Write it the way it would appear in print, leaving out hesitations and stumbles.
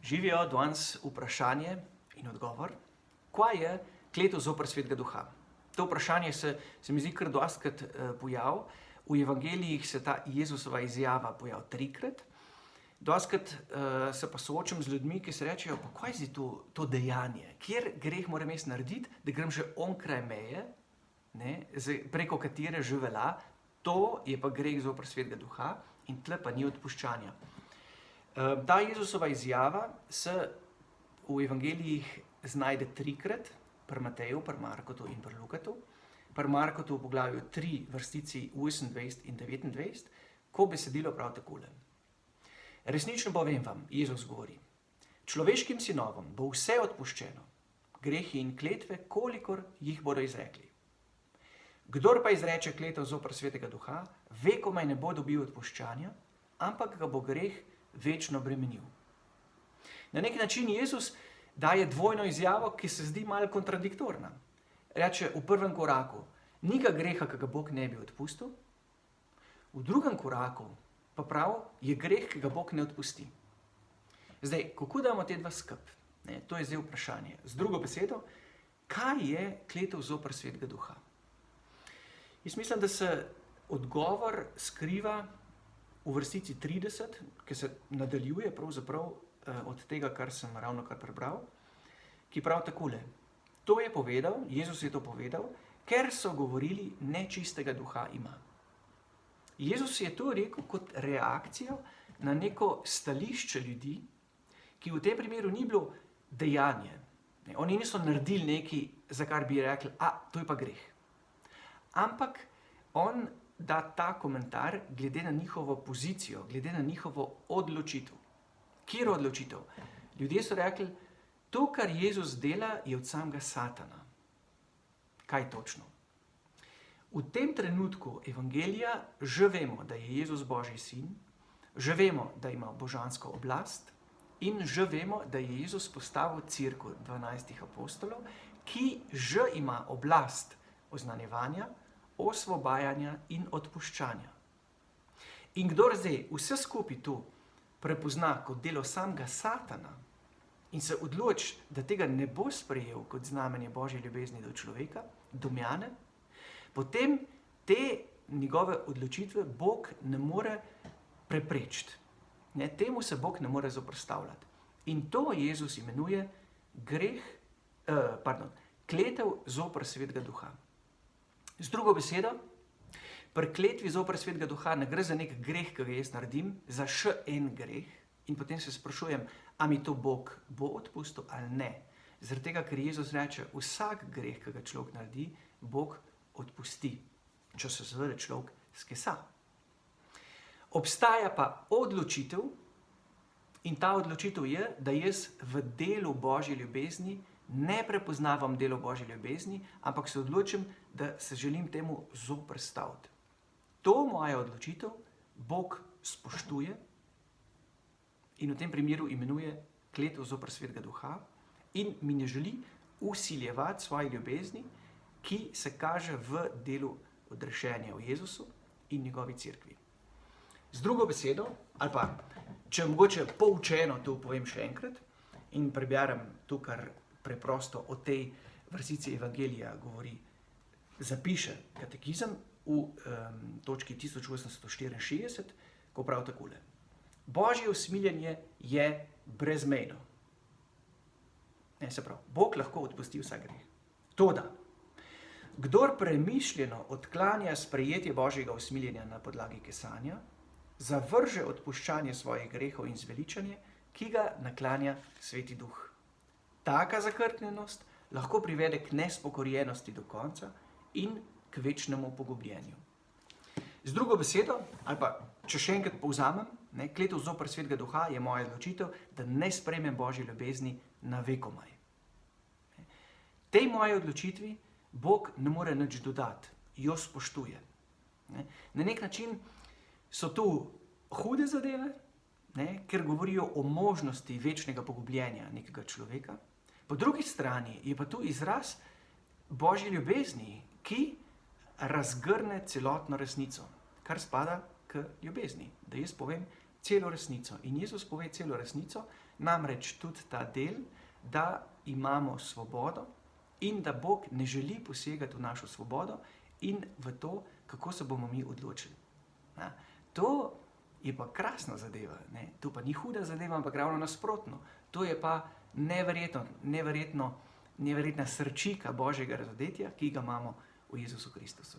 Živijo danes vprašanje in odgovor, kaj je kletev zoper Svetega Duha. To vprašanje se mi zdi kar dostikrat pojav. V evangelijih se ta Jezusova izjava pojav 3-krat. Dostikrat se pa soočam z ljudmi, ki se rečejo, pa kaj je to dejanje? Kjer greh moram jaz narediti, da grem že onkraj meje, preko katere že velja, to je pa greh zoper Svetega Duha in tle pa ni odpuščanja. Ta Jezusova izjava se v evangelijih znajde 3-krat, pri Mateju, pri Markotu in pri Lukatu. Pri Markotu v poglavju 3, vrstici 28 in 29, ko besedilo prav takole. Resnično povem vam, Jezus govori, človeškim sinovom bo vse odpuščeno, grehi in kletve, kolikor jih bodo izrekli. Kdor pa izreče kletev zoper Svetega Duha, vekomaj ne bo dobil odpuščanja, ampak ga bo greh večno bremenil. Na nek način Jezus daje dvojno izjavo, ki se zdi malo kontradiktorna. Reče v prvem koraku, ni ga greha, ki ga Bog ne bi odpustil, v drugem koraku pa prav je greh, ki ga Bog ne odpusti. Zdaj, kako damo te dva skup? To je zdaj vprašanje. Z drugo besedo, kaj je kletev zoper Svetega Duha? Jaz mislim, da se odgovor skriva v vrstici 30, ki se nadaljuje pravzaprav od tega, kar sem ravnokar prebral, ki prav takole. To je povedal, Jezus je to povedal, ker so govorili, nečistega duha ima. Jezus je to rekel kot reakcijo na neko stališče ljudi, ki v tem primeru ni bilo dejanje. Oni niso naredili nekaj, za kar bi rekli, to je pa greh. Ampak on da ta komentar glede na njihovo pozicijo, glede na njihovo odločitev. Kjer odločitev? Ljudje so rekli, to, kar Jezus dela, je od samega Satana. Kaj točno? V tem trenutku evangelija že vemo, da je Jezus Božji sin, že vemo, da ima božansko oblast in že vemo, da je Jezus postavil cerkev 12 apostolov, ki že ima oblast oznanjevanja, osvobajanja in odpuščanja. In kdor zdaj vse skupaj tu prepozna kot delo samega Satana in se odloči, da tega ne bo sprejel kot znamenje Božje ljubezni do človeka, do mene, potem te njegove odločitve Bog ne more preprečiti. Temu se Bog ne more zoperstavljati. In to Jezus imenuje kletev zoper Svetega Duha. Z drugo besedo, pri kletvi zoper Svetega Duha ne gre za nek greh, ki ga jaz naredim, za še en greh. In potem se sprašujem, a mi to Bog bo odpustil ali ne. Zaradi tega, ker Jezus reče, vsak greh, ki ga človek naredi, Bog odpusti, če se seveda človek skesa. Obstaja pa odločitev in ta odločitev je, da jaz v delu Božje ljubezni ne prepoznavam delo Božje ljubezni, ampak se odločim, da se želim temu zoperstaviti. To moja odločitev Bog spoštuje in v tem primeru imenuje kletev zoper Svetega Duha in mi ne želi vsiljevati svoje ljubezni, ki se kaže v delu odrešenja v Jezusu in njegovi cerkvi. Z drugo besedo, ali pa, če mogoče poučeno to povem še enkrat in preberem to, kar preprosto o tej vrstici evangelija govori, zapiše katekizem v točki 1864, ko prav takole. Božje usmiljenje je brezmejno. Se pravi, Bog lahko odpusti vsak greh. Toda, kdor premišljeno odklanja sprejetje Božjega usmiljenja na podlagi kesanja, zavrže odpuščanje svojih grehov in zveličanje, ki ga naklanja Sveti Duh. Taka zakrknjenost lahko privede k nespokorjenosti do konca in k večnemu pogubljenju. Z drugo besedo, ali pa če še enkrat povzamem, kletev zoper Svetega Duha je moja odločitev, da ne sprejmem Božje ljubezni na vekomaj. Tej moje odločitvi Bog ne more nič dodati, jo spoštuje. Na nek način so tu hude zadeve, ker govorijo o možnosti večnega pogubljenja nekega človeka. Po drugi strani je pa tu izraz Božje ljubezni, ki razgrne celotno resnico, kar spada k ljubezni, da jaz povem celo resnico. In Jezus pove celo resnico, namreč tudi ta del, da imamo svobodo in da Bog ne želi posegati v našo svobodo in v to, kako se bomo mi odločili. Ja, to je pa krasna zadeva, ne? To pa ni huda zadeva, ampak ravno nasprotno. To je pa neverjetna srčika Božjega razodetja, ki ga imamo v Jezusu Kristusu.